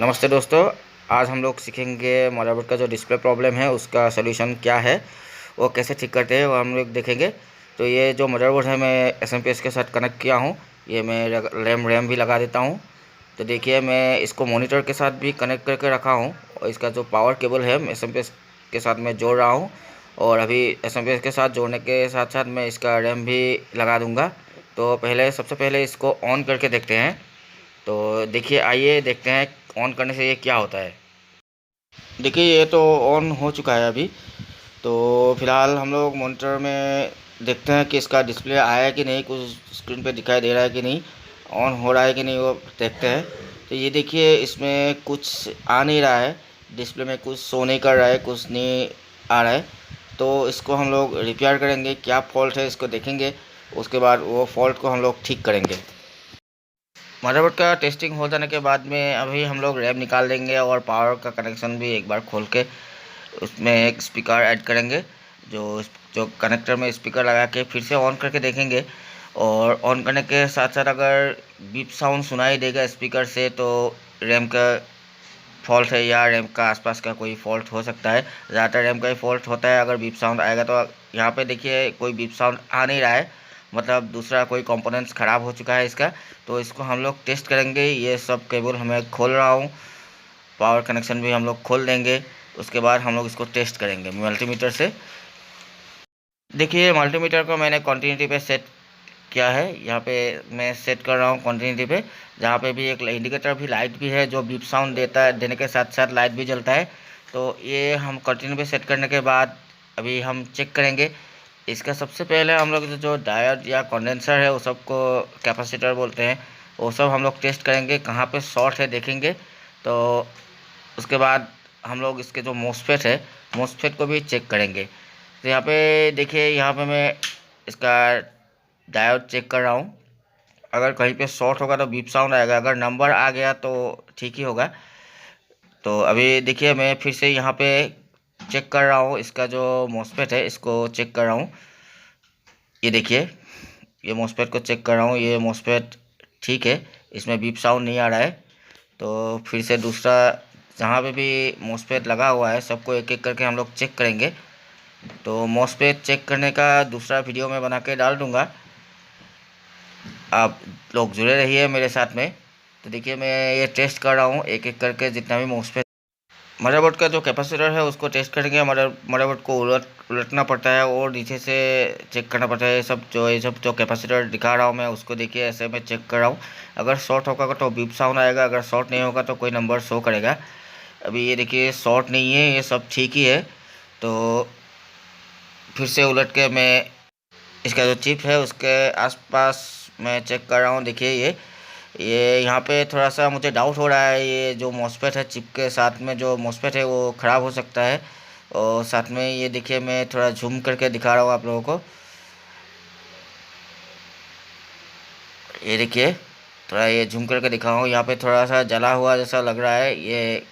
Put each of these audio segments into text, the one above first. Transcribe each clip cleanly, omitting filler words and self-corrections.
नमस्ते दोस्तों। आज हम लोग सीखेंगे मदरबोर्ड का जो डिस्प्ले प्रॉब्लम है उसका सलूशन क्या है, वो कैसे ठीक करते हैं वो हम लोग देखेंगे। तो ये जो मदरबोर्ड है मैं एसएमपीएस के साथ कनेक्ट किया हूँ। ये मैं रैम भी लगा देता हूँ। तो देखिए मैं इसको मॉनिटर के साथ भी कनेक्ट करके रखा हूँ और इसका जो पावर केबल है एसएमपीएस के साथ मैं जोड़ रहा हूँ। और अभी एसएमपीएस के साथ जोड़ने के साथ साथ मैं इसका रैम भी लगा दूँगा। तो सबसे पहले इसको ऑन करके देखते हैं। तो देखिए आइए देखते हैं ऑन करने से ये क्या होता है। देखिए ये तो ऑन हो चुका है अभी। तो फिलहाल हम लोग मॉनिटर में देखते हैं कि इसका डिस्प्ले आया है कि नहीं, कुछ स्क्रीन पे दिखाई दे रहा है कि नहीं, ऑन हो रहा है कि नहीं, वो देखते हैं। तो ये देखिए इसमें कुछ आ नहीं रहा है, डिस्प्ले में कुछ शो नहीं कर रहा है, कुछ नहीं आ रहा है। तो इसको हम लोग रिपेयर करेंगे, क्या फॉल्ट है इसको देखेंगे, उसके बाद वो फॉल्ट को हम लोग ठीक करेंगे। मदरबोर्ड का टेस्टिंग हो जाने के बाद में अभी हम लोग रैम निकाल देंगे और पावर का कनेक्शन भी एक बार खोल के उसमें एक स्पीकर ऐड करेंगे। जो जो कनेक्टर में स्पीकर लगा के फिर से ऑन करके देखेंगे। और ऑन करने के साथ साथ अगर बीप साउंड सुनाई देगा स्पीकर से तो रैम का फॉल्ट है या रैम का आसपास का कोई फॉल्ट हो सकता है। ज़्यादातर रैम का ही फॉल्ट होता है। अगर बीप साउंड आएगा तो यहाँ पे देखिए कोई बीप साउंड आ नहीं रहा है, मतलब दूसरा कोई कंपोनेंट्स ख़राब हो चुका है इसका। तो इसको हम लोग टेस्ट करेंगे। ये सब केबल मैं खोल रहा हूँ, पावर कनेक्शन भी हम लोग खोल देंगे। उसके बाद हम लोग इसको टेस्ट करेंगे मल्टीमीटर से। देखिए मल्टीमीटर को मैंने कंटिन्यूटी पे सेट किया है। यहाँ पे मैं सेट कर रहा हूँ कंटिन्यूटी पे, जहाँ पे भी एक इंडिकेटर भी लाइट भी है जो बीप साउंड देता है, देने के साथ साथ लाइट भी जलता है। तो ये हम कंटिन्यू पे सेट करने के बाद अभी हम चेक करेंगे। इसका सबसे पहले हम लोग जो डायोड या कंडेंसर है वो सबको कैपेसिटर बोलते हैं, वो सब हम लोग टेस्ट करेंगे, कहाँ पे शॉर्ट है देखेंगे। तो उसके बाद हम लोग इसके जो मोसफेट है मोसफेट को भी चेक करेंगे। तो यहाँ पे देखिए, यहाँ पे मैं इसका डायोड चेक कर रहा हूँ। अगर कहीं पे शॉर्ट होगा तो बीप साउंड आएगा, अगर नंबर आ गया तो ठीक ही होगा। तो अभी देखिए मैं फिर से यहाँ पे चेक कर रहा हूँ, इसका जो मोसफेट है इसको चेक कर रहा हूँ। ये देखिए ये मोसफेट को चेक कर रहा हूँ, ये मोसफेट ठीक है, इसमें बीप साउंड नहीं आ रहा है। तो फिर से दूसरा जहाँ पे भी मोसफेट लगा हुआ है सबको एक एक करके हम लोग चेक करेंगे। तो मोसफेट चेक करने का दूसरा वीडियो मैं बना के डाल दूँगा, आप लोग जुड़े रहिए मेरे साथ में। तो देखिए मैं ये टेस्ट कर रहा हूँ एक एक करके जितना भी मोसफेट। मदरबोर्ड का जो कैपेसिटर है उसको टेस्ट करेंगे। मदरबोर्ड को उलटना पड़ता है और नीचे से चेक करना पड़ता है। ये सब जो कैपेसिटर दिखा रहा हूँ मैं उसको देखिए ऐसे मैं चेक कर रहा हूँ। अगर शॉर्ट होगा तो बीप साउंड आएगा, अगर शॉर्ट नहीं होगा तो कोई नंबर शो करेगा। अभी ये देखिए शॉर्ट नहीं है, ये सब ठीक ही है। तो फिर से उलट के मैं इसका जो चिप है उसके आसपास मैं चेक कर रहा हूँ। देखिए ये यहाँ पे थोड़ा सा मुझे डाउट हो रहा है, ये जो मॉसफेट है चिप के साथ में जो मॉसफेट है वो ख़राब हो सकता है। और साथ में ये देखिए मैं थोड़ा जूम करके दिखा रहा हूँ आप लोगों को। ये देखिए थोड़ा ये जूम करके दिखा रहा हूँ, यहाँ पे थोड़ा सा जला हुआ जैसा लग रहा है। ये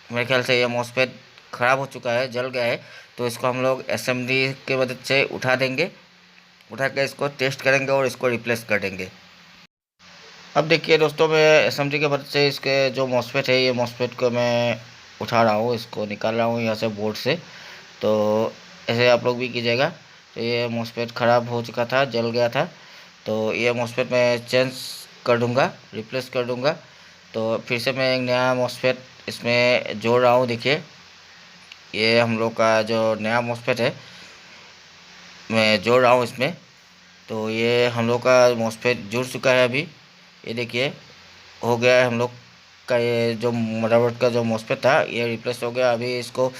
मेरे ख्याल से ये मॉसफेट ख़राब हो चुका है, जल गया है। तो इसको हम लोग एसएमडी की मदद से उठा देंगे, उठा के इसको टेस्ट करेंगे और इसको रिप्लेस कर देंगे। अब देखिए दोस्तों मैं एसएमडी की मदद से इसके जो मॉसफेट है ये मॉसफेट को मैं उठा रहा हूँ, इसको निकाल रहा हूँ यहाँ से बोर्ड से। तो ऐसे आप लोग भी कीजिएगा। तो ये मॉसफेट ख़राब हो चुका था, जल गया था। तो ये मॉसफेट मैं चेंज कर दूँगा, रिप्लेस कर दूँगा। तो फिर से मैं एक नया मॉसफेट इसमें जोड़ रहा हूँ। देखिए ये हम लोग का जो नया मॉसफेट है मैं जोड़ रहा हूँ इसमें। तो ये हम लोग का मॉसफेट जुड़ चुका है अभी। ये देखिए हो गया है हम लोग का, ये जो मदरबोर्ड का जो मॉसफेट था ये रिप्लेस हो गया। अभी इसको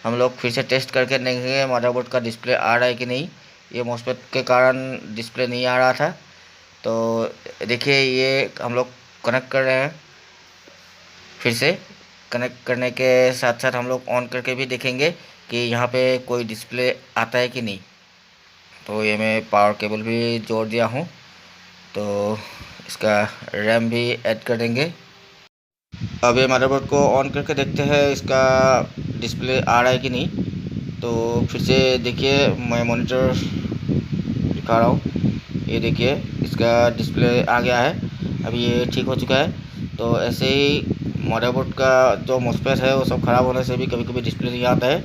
हम लोग फिर से टेस्ट करके देखेंगे मदरबोर्ड का डिस्प्ले आ रहा है कि नहीं। ये मॉसफेट के कारण डिस्प्ले नहीं आ रहा था। तो देखिए ये हम लोग कनेक्ट कर रहे हैं। फिर से कनेक्ट करने के साथ साथ हम लोग ऑन करके भी देखेंगे कि यहाँ पे कोई डिस्प्ले आता है कि नहीं। तो ये मैं पावर केबल भी जोड़ दिया हूँ। तो इसका रैम भी ऐड कर देंगे। अब ये मदरबोर्ड को ऑन करके देखते हैं इसका डिस्प्ले आ रहा है कि नहीं। तो फिर से देखिए मैं मॉनिटर दिखा रहा हूँ, ये देखिए इसका डिस्प्ले आ गया है, अभी ये ठीक हो चुका है। तो ऐसे ही मदरबोर्ड का जो मॉसफेट है वो सब ख़राब होने से भी कभी कभी डिस्प्ले नहीं आता है।